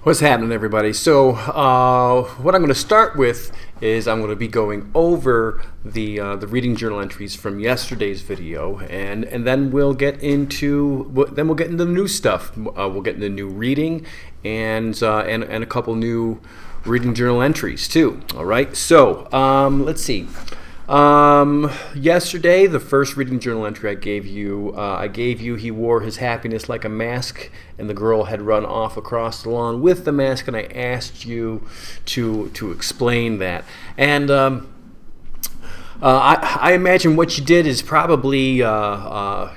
What's happening, everybody? So, what I'm going to start with is I'm going to be going over the reading journal entries from yesterday's video, and then we'll get into the new stuff. We'll get into new reading and a couple new reading journal entries too. All right. So, let's see. Yesterday, the first reading journal entry I gave you, he wore his happiness like a mask, and the girl had run off across the lawn with the mask, and I asked you to explain that. And I imagine what you did is probably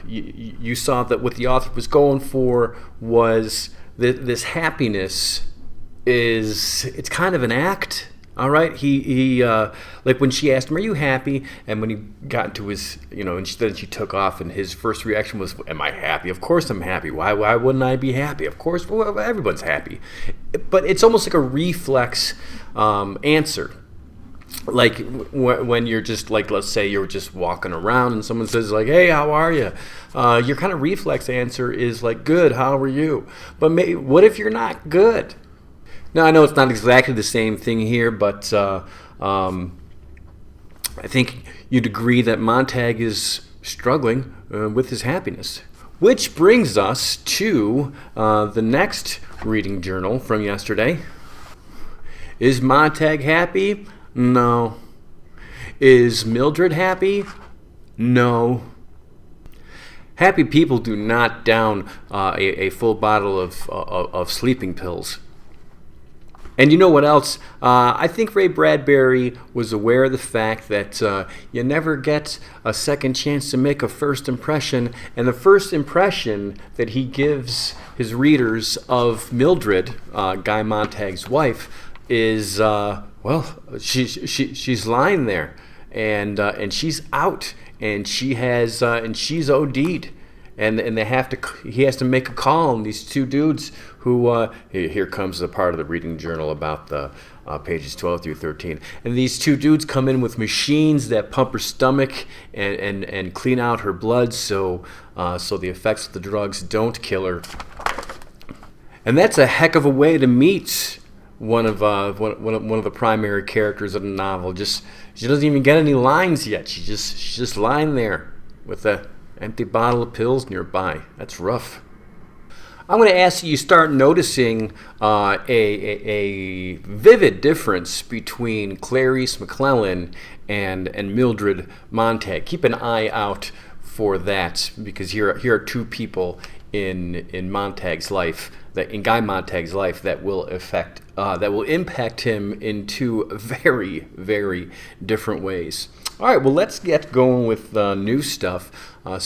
you saw that what the author was going for was this happiness it's kind of an act. All right, he like when she asked him, "Are you happy?" And when he got into his, and then she took off, and his first reaction was, "Am I happy? Of course I'm happy. Why wouldn't I be happy? Of course, well, everyone's happy." But it's almost like a reflex answer. Like when you're just like, let's say you're just walking around and someone says like, "Hey, how are you?" Your kind of reflex answer is like, "Good. How are you?" But what if you're not good? Now, I know it's not exactly the same thing here, but I think you'd agree that Montag is struggling with his happiness. Which brings us to the next reading journal from yesterday. Is Montag happy? No. Is Mildred happy? No. Happy people do not down a full bottle of sleeping pills. And you know what else? I think Ray Bradbury was aware of the fact that you never get a second chance to make a first impression. And the first impression that he gives his readers of Mildred, Guy Montag's wife, is, she's lying there. And she's out. And she's OD'd. And he has to make a call on these two dudes who, here comes the part of the reading journal about the pages 12 through 13. And these two dudes come in with machines that pump her stomach and clean out her blood so the effects of the drugs don't kill her. And that's a heck of a way to meet one of the primary characters of the novel. She doesn't even get any lines yet. She's just lying there with a empty bottle of pills nearby. That's rough. I'm going to ask you start noticing a vivid difference between Clarice McClellan and Mildred Montag. Keep an eye out for that, because here are two people in Montag's life, in Guy Montag's life, that will impact him in two very, very different ways. All right, well, let's get going with new stuff. We're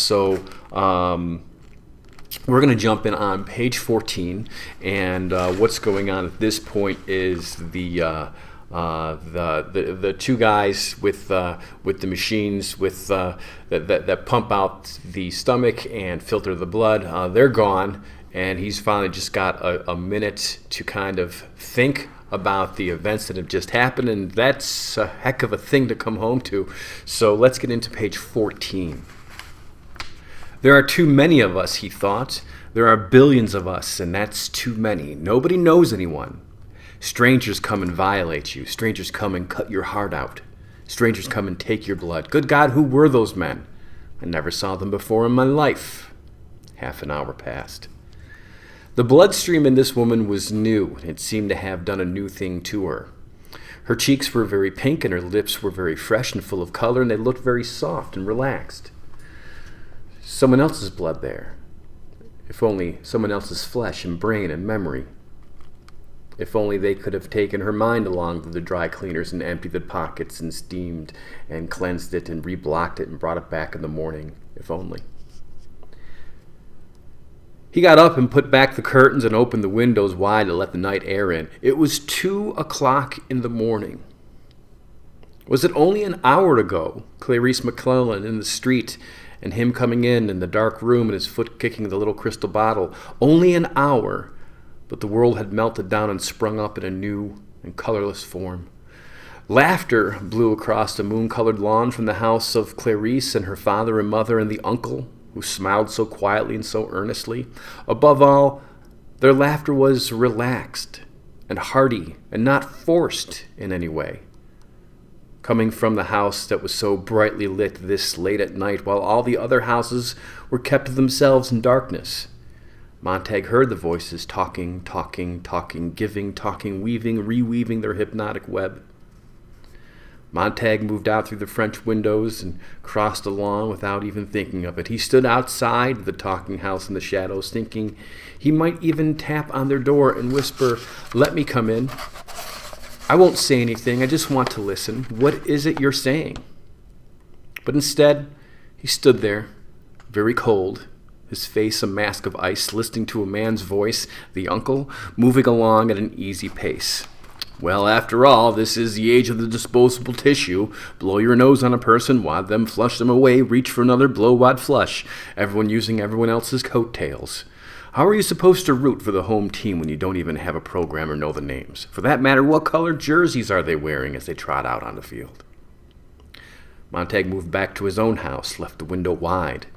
going to jump in on page 14, and what's going on at this point is the two guys with the machines that pump out the stomach and filter the blood. They're gone, and he's finally just got a minute to kind of think about the events that have just happened, and that's a heck of a thing to come home to. So let's get into page 14. There are too many of us, he thought. There are billions of us, and that's too many. Nobody knows anyone. Strangers come and violate you. Strangers come and cut your heart out. Strangers come and take your blood. Good God, who were those men? I never saw them before in my life. Half an hour passed. The bloodstream in this woman was new. It seemed to have done a new thing to her. Her cheeks were very pink, and her lips were very fresh and full of color, and they looked very soft and relaxed. Someone else's blood there. If only someone else's flesh and brain and memory. If only they could have taken her mind along to the dry cleaners and emptied the pockets and steamed and cleansed it and reblocked it and brought it back in the morning. If only. He got up and put back the curtains and opened the windows wide to let the night air in. It was 2:00 in the morning. Was it only an hour ago, Clarice McClellan in the street, and him coming in the dark room and his foot kicking the little crystal bottle? Only an hour, but the world had melted down and sprung up in a new and colorless form. Laughter blew across the moon-colored lawn from the house of Clarice and her father and mother and the uncle, who smiled so quietly and so earnestly. Above all, their laughter was relaxed and hearty and not forced in any way. Coming from the house that was so brightly lit this late at night while all the other houses were kept to themselves in darkness. Montag heard the voices talking, giving, talking, weaving, reweaving their hypnotic web. Montag moved out through the French windows and crossed the lawn without even thinking of it. He stood outside the talking house in the shadows, thinking he might even tap on their door and whisper, "Let me come in. I won't say anything, I just want to listen. What is it you're saying?" But instead, he stood there, very cold, his face a mask of ice, listening to a man's voice, the uncle, moving along at an easy pace. "Well, after all, this is the age of the disposable tissue. Blow your nose on a person, wad them, flush them away, reach for another, blow, wad, flush. Everyone using everyone else's coattails. How are you supposed to root for the home team when you don't even have a program or know the names? For that matter, what color jerseys are they wearing as they trot out on the field?" Montag moved back to his own house, left the window wide,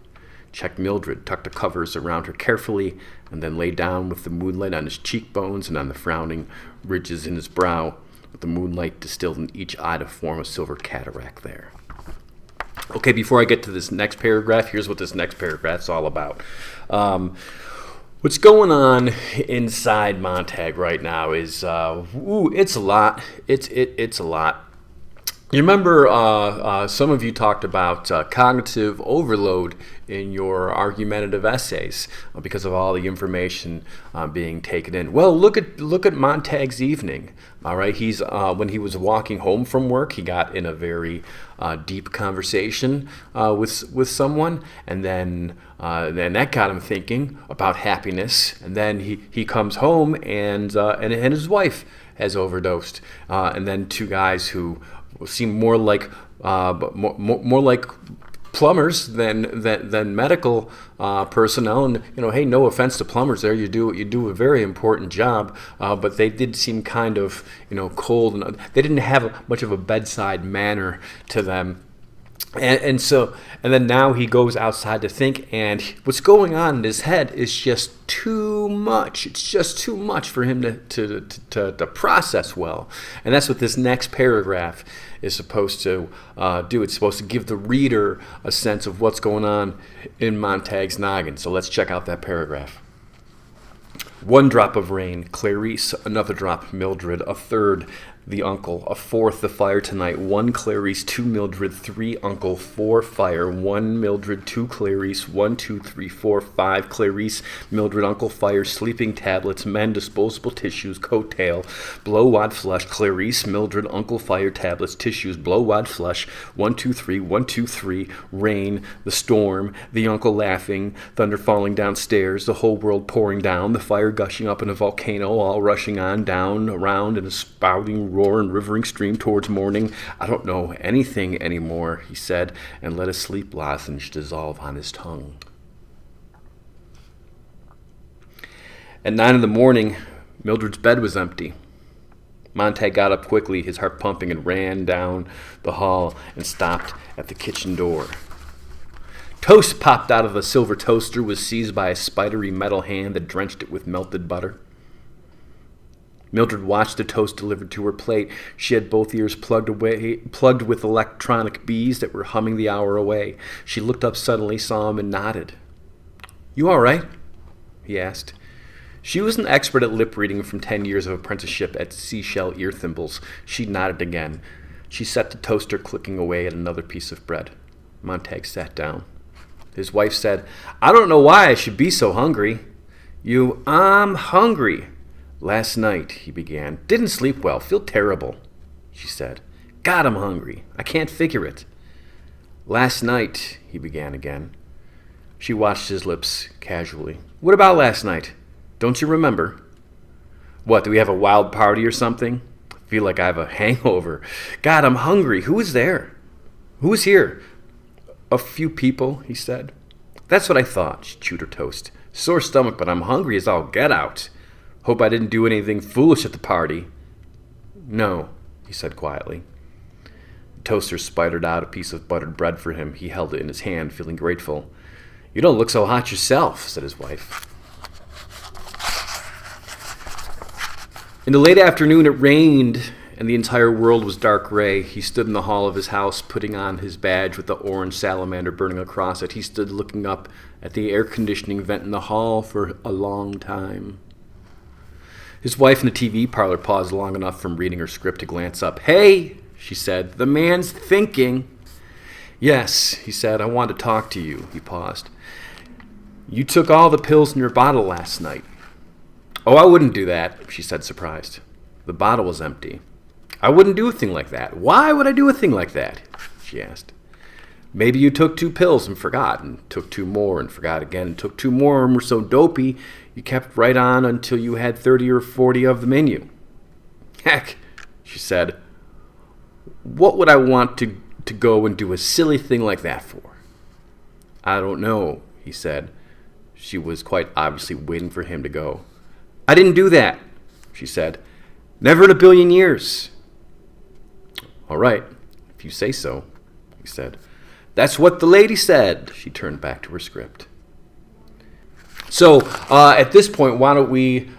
checked Mildred, tucked the covers around her carefully, and then lay down with the moonlight on his cheekbones and on the frowning ridges in his brow, with the moonlight distilled in each eye to form a silver cataract there. Okay, before I get to this next paragraph, here's what this next paragraph's all about. What's going on inside Montag right now is, it's a lot. It's a lot. You remember some of you talked about cognitive overload in your argumentative essays because of all the information being taken in. Well, look at Montag's evening. All right, he's when he was walking home from work, he got in a very deep conversation with someone, and then that got him thinking about happiness. And then he comes home and his wife has overdosed, and then two guys who seem more like plumbers than medical personnel. And hey, no offense to plumbers, there you do a very important job, but they did seem kind of cold, and they didn't have much of a bedside manner to them. And then now he goes outside to think, and what's going on in his head is just too much. It's just too much for him to process well. And that's what this next paragraph is supposed to do. It's supposed to give the reader a sense of what's going on in Montag's noggin. So let's check out that paragraph. One drop of rain, Clarice. Another drop, Mildred. A third, the uncle. A fourth, the fire tonight. 1 Clarice, 2 Mildred, 3 uncle, 4 fire. 1 Mildred, 2 Clarice, 1, 2, 3, 4, 5 Clarice, Mildred, uncle, fire, sleeping tablets, men, disposable tissues, coattail, blow, wad, flush. Clarice, Mildred, uncle, fire, tablets, tissues, blow, wad, flush. 1, 2, 3, 1, 2, 3 rain, the storm, the uncle laughing, thunder falling downstairs, the whole world pouring down, the fire gushing up in a volcano, all rushing on down around in a spouting roar and rivering stream towards morning. I don't know anything anymore, he said, and let a sleep lozenge dissolve on his tongue. At 9 a.m, Mildred's bed was empty. Montag got up quickly, his heart pumping, and ran down the hall and stopped at the kitchen door. Toast popped out of the silver toaster, was seized by a spidery metal hand that drenched it with melted butter. Mildred watched the toast delivered to her plate. She had both ears plugged with electronic bees that were humming the hour away. She looked up suddenly, saw him, and nodded. "You all right?" he asked. She was an expert at lip reading from 10 years of apprenticeship at Seashell Ear Thimbles. She nodded again. She set the toaster clicking away at another piece of bread. Montag sat down. His wife said, "I don't know why I should be so hungry." I'm hungry. "Last night," he began. "Didn't sleep well. Feel terrible," she said. "God, I'm hungry. I can't figure it." "Last night," he began again. She watched his lips casually. "What about last night? Don't you remember?" "What, do we have a wild party or something? I feel like I have a hangover. God, I'm hungry. Who is there? Who is here?" "A few people," he said. "That's what I thought." She chewed her toast. "Sore stomach, but I'm hungry as all get out. Hope I didn't do anything foolish at the party." "No," he said quietly. The toaster spidered out a piece of buttered bread for him. He held it in his hand, feeling grateful. "You don't look so hot yourself," said his wife. In the late afternoon, it rained, and the entire world was dark gray. He stood in the hall of his house, putting on his badge with the orange salamander burning across it. He stood looking up at the air conditioning vent in the hall for a long time. His wife in the TV parlor paused long enough from reading her script to glance up. "Hey," she said, "the man's thinking." "Yes," he said, "I want to talk to you." He paused. "You took all the pills in your bottle last night." "Oh, I wouldn't do that," she said, surprised. The bottle was empty. "I wouldn't do a thing like that." "Why would I do a thing like that?" she asked. "Maybe you took 2 pills and forgot, and took 2 more and forgot again, and took 2 more and were so dopey you kept right on until you had 30 or 40 of them in you." "Heck," she said, "what would I want to go and do a silly thing like that for?" "I don't know," he said. She was quite obviously waiting for him to go. "I didn't do that," she said. "Never in a billion years." "All right, if you say so," he said. "That's what the lady said." She turned back to her script. So at this point, why don't we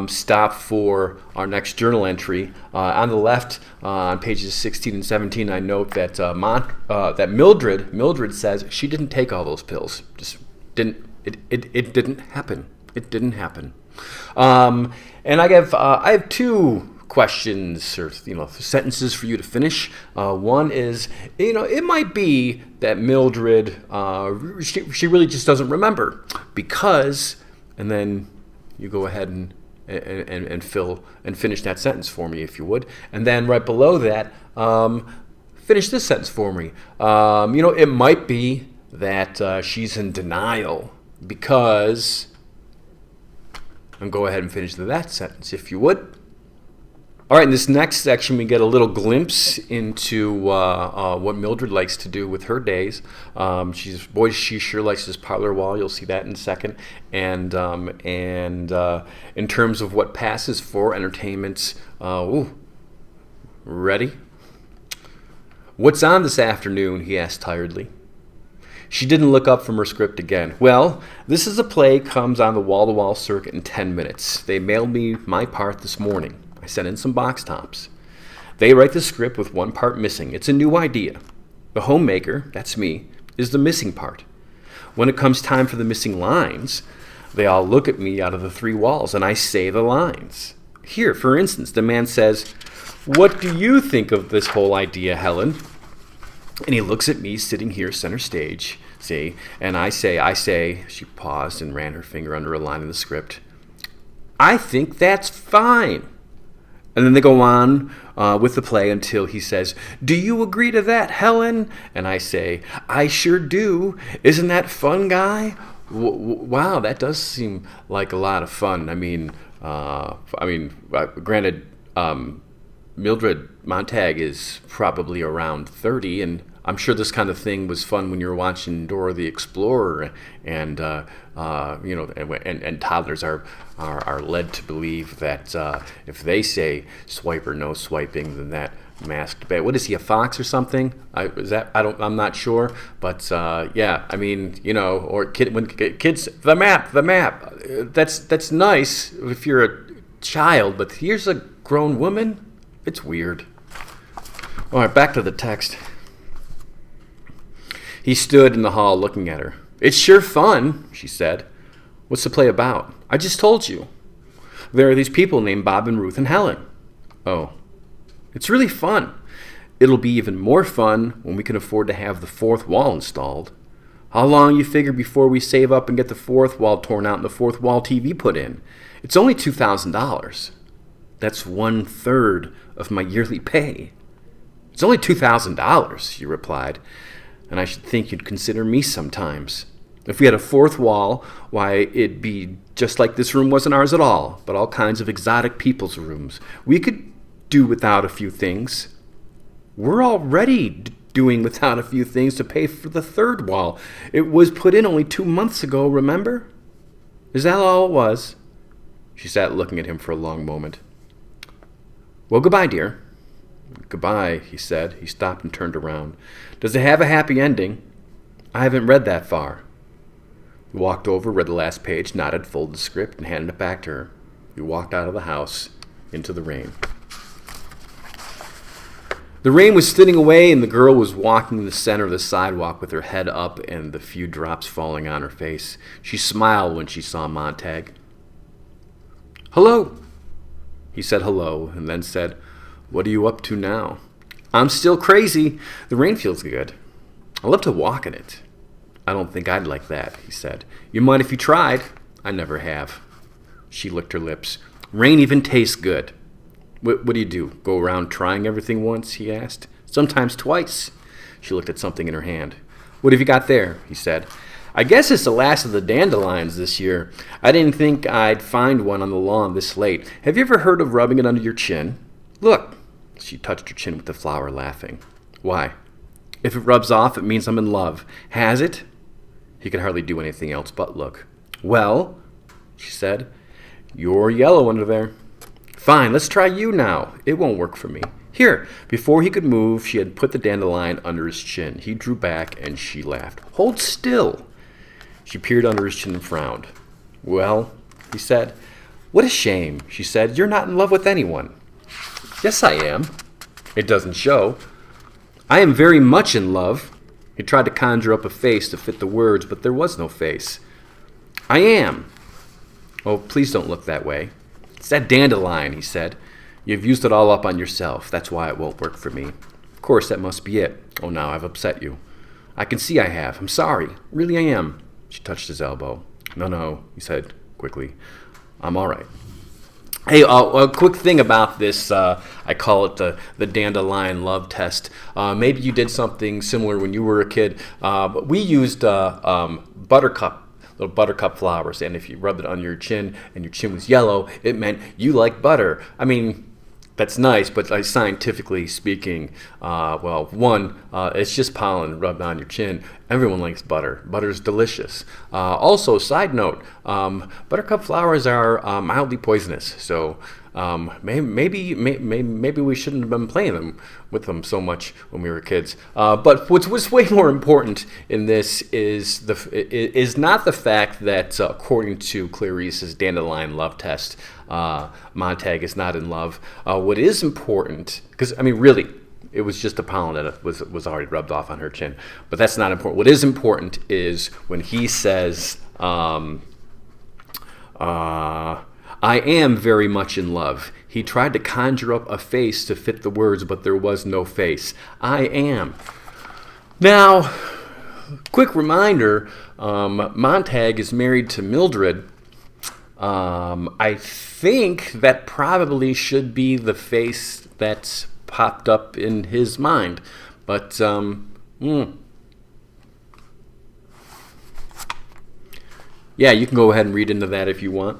stop for our next journal entry. On the left, on pages 16 and 17, I note that that Mildred says she didn't take all those pills. Just didn't. It didn't happen. It didn't happen. And I have 2 questions or sentences for you to finish. One is, it might be that Mildred she really just doesn't remember because, and then you go ahead and fill and finish that sentence for me if you would, and then right below that, finish this sentence for me. It might be that she's in denial because, and go ahead and finish that sentence if you would. All right, in this next section, we get a little glimpse into what Mildred likes to do with her days. She sure likes this parlor wall. You'll see that in a second. And in terms of what passes for entertainment, ready? "What's on this afternoon?" he asked tiredly. She didn't look up from her script again. "Well, this is a play, comes on the wall-to-wall circuit in 10 minutes. They mailed me my part this morning. I sent in some box tops. They write the script with one part missing. It's a new idea. The homemaker, that's me, is the missing part. When it comes time for the missing lines, they all look at me out of the 3 walls, and I say the lines. Here, for instance, the man says, 'What do you think of this whole idea, Helen?' And he looks at me sitting here center stage, see, and I say, she paused and ran her finger under a line in the script, 'I think that's fine.' And then they go on with the play until he says, 'Do you agree to that, Helen?' And I say, 'I sure do. Isn't that fun, Guy?' Wow, that does seem like a lot of fun. Granted, Mildred Montag is probably around 30, and I'm sure this kind of thing was fun when you were watching Dora the Explorer, and and toddlers are led to believe that if they say swipe or no swiping, then that masked bait. What is he, a fox or something? I'm not sure, but or when kids, the map. That's nice if you're a child, but here's a grown woman. It's weird. All right, back to the text. He stood in the hall looking at her. "It's sure fun," she said. "What's the play about?" "I just told you. There are these people named Bob and Ruth and Helen." "Oh, it's really fun. It'll be even more fun when we can afford to have the 4th wall installed. How long you figure before we save up and get the 4th wall torn out and the 4th wall TV put in? It's only $2,000. That's 1/3 of my yearly pay." "It's only $2,000, she replied, "and I should think you'd consider me sometimes. If we had a 4th wall, why, it'd be just like this room wasn't ours at all, but all kinds of exotic people's rooms. We could do without a few things. We're already doing without a few things to pay for the 3rd wall. It was put in only 2 months ago, remember? Is that all it was?" She sat looking at him for a long moment. "Well, goodbye, dear." "Goodbye," he said. He stopped and turned around. "Does it have a happy ending?" "I haven't read that far." He walked over, read the last page, nodded, folded the script, and handed it back to her. He walked out of the house into the rain. The rain was thinning away, and the girl was walking in the center of the sidewalk with her head up and the few drops falling on her face. She smiled when she saw Montag. "Hello." He said hello, and then said, "What are you up to now?" "I'm still crazy. The rain feels good. I love to walk in it." "I don't think I'd like that," he said. "You might if you tried." "I never have." She licked her lips. "Rain even tastes good." What do you do? Go around trying everything once?" he asked. "Sometimes twice." She looked at something in her hand. "What have you got there?" he said. "I guess it's the last of the dandelions this year. I didn't think I'd find one on the lawn this late. Have you ever heard of rubbing it under your chin? Look." She touched her chin with the flower, laughing. "Why?" "If it rubs off, it means I'm in love." "Has it?" He could hardly do anything else but look. "Well," she said, "you're yellow under there." "Fine, let's try you now. It won't work for me." "Here." Before he could move, she had put the dandelion under his chin. He drew back, and she laughed. "Hold still." She peered under his chin and frowned. "Well," he said. "What a shame," she said. "You're not in love with anyone." "Yes, I am." "It doesn't show." "I am very much in love." He tried to conjure up a face to fit the words, but there was no face. "I am." "Oh, please don't look that way." "It's that dandelion," he said. "You've used it all up on yourself. That's why it won't work for me." "Of course, that must be it. Oh, now I've upset you." "I can see I have. I'm sorry. Really, I am." She touched his elbow. No, he said quickly. "I'm all right." Hey, a quick thing about this, I call it the dandelion love test. Maybe you did something similar when you were a kid. But we used little buttercup flowers, and if you rubbed it on your chin and your chin was yellow, it meant you like butter. I mean, that's nice, but scientifically speaking, it's just pollen rubbed on your chin. Everyone likes butter. Butter's delicious. Also, side note, buttercup flowers are mildly poisonous, so maybe we shouldn't have been playing with them so much when we were kids. But what's way more important in this is not the fact that, according to Clarice's dandelion love test, Montag is not in love. What is important, because really, it was just the pollen that was already rubbed off on her chin, but that's not important. What is important is when he says, "I am very much in love." He tried to conjure up a face to fit the words, but there was no face. I am. Now, quick reminder, Montag is married to Mildred. I think that probably should be the face that's popped up in his mind. But, yeah, you can go ahead and read into that if you want.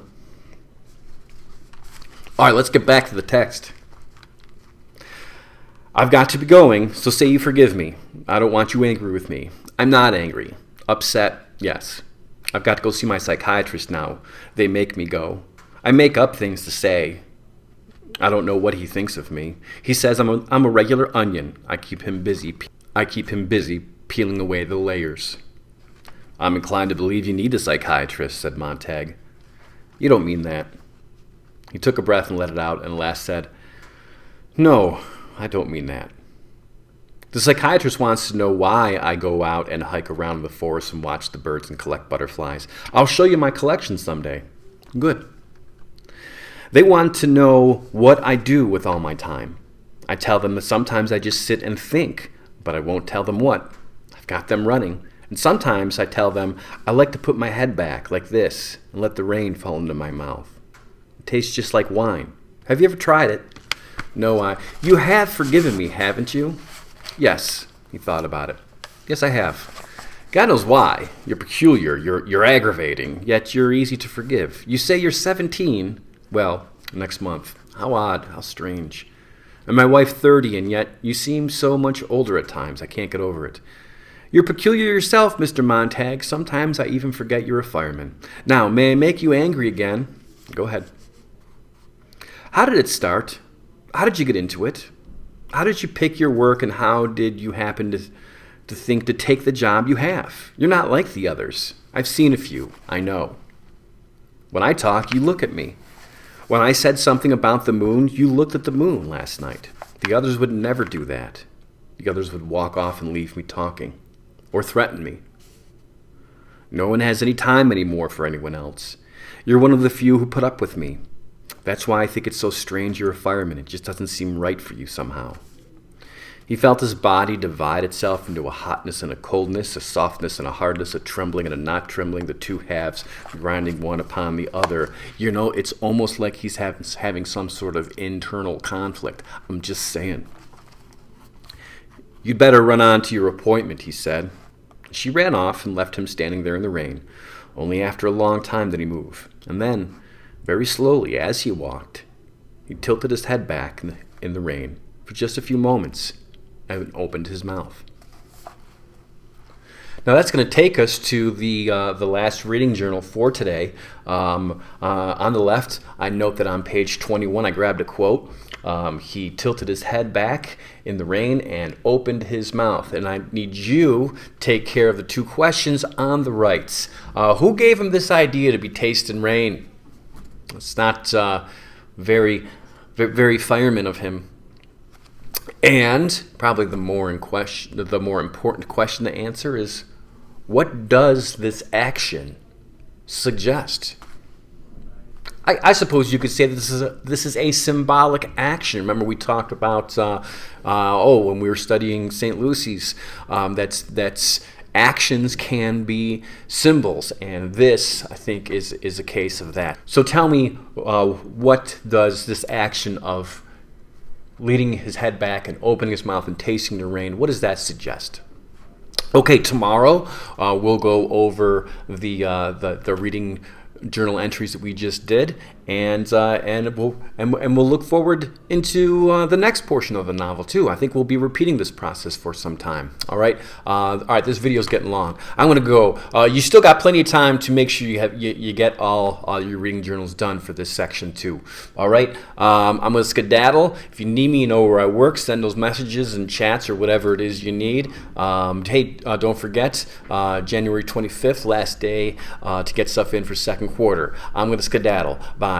All right, let's get back to the text. "I've got to be going, so say you forgive me. I don't want you angry with me." "I'm not angry." "Upset?" "Yes." "I've got to go see my psychiatrist now. They make me go. I make up things to say. I don't know what he thinks of me. He says I'm a regular onion. I keep him busy peeling away the layers." "I'm inclined to believe you need a psychiatrist," said Montag. "You don't mean that." He took a breath and let it out, and at last said, "No, I don't mean that. The psychiatrist wants to know why I go out and hike around the forest and watch the birds and collect butterflies. I'll show you my collection someday." "Good." "They want to know what I do with all my time. I tell them that sometimes I just sit and think, but I won't tell them what. I've got them running. And sometimes I tell them I like to put my head back like this and let the rain fall into my mouth. It tastes just like wine. Have you ever tried it?" "No, You have forgiven me, haven't you?" "Yes." He thought about it. "Yes, I have. God knows why. You're peculiar, you're aggravating, yet you're easy to forgive. You say you're 17. Well, next month. How odd, how strange. And my wife 30, and yet you seem so much older at times. I can't get over it. You're peculiar yourself, Mr. Montag. Sometimes I even forget you're a fireman. Now, may I make you angry again?" "Go ahead." "How did it start? How did you get into it? How did you pick your work, and how did you happen to think to take the job you have? You're not like the others. I've seen a few. I know. When I talk, you look at me. When I said something about the moon, you looked at the moon last night. The others would never do that. The others would walk off and leave me talking, or threaten me. No one has any time anymore for anyone else. You're one of the few who put up with me. That's why I think it's so strange you're a fireman. It just doesn't seem right for you somehow. He felt his body divide itself into a hotness and a coldness, a softness and a hardness, a trembling and a not trembling, the two halves grinding one upon the other. You know, it's almost like he's having some sort of internal conflict. I'm just saying. You'd better run on to your appointment, he said. She ran off and left him standing there in the rain. Only after a long time did he move. And then, very slowly, as he walked, he tilted his head back in the rain for just a few moments and opened his mouth. Now that's going to take us to the last reading journal for today. On the left, I note that on page 21, I grabbed a quote. He tilted his head back in the rain and opened his mouth. And I need you to take care of the two questions on the right. Who gave him this idea to be tasting rain? It's not very fireman of him. And probably the more important question to answer is, what does this action suggest? I suppose you could say that this is a symbolic action. Remember, we talked about when we were studying St. Lucy's, that's actions can be symbols, and this, I think, is a case of that. So tell me, what does this action of leaning his head back and opening his mouth and tasting the rain, what does that suggest? Okay, tomorrow we'll go over the reading journal entries that we just did, and we'll look forward into the next portion of the novel too. I think we'll be repeating this process for some time. All right. This video's getting long. I'm gonna go. You still got plenty of time to make sure you get all your reading journals done for this section too. All right. I'm gonna skedaddle. If you need me, you know where I work. Send those messages and chats or whatever it is you need. Hey, don't forget January 25th, last day to get stuff in for second quarter. I'm gonna skedaddle. Bye.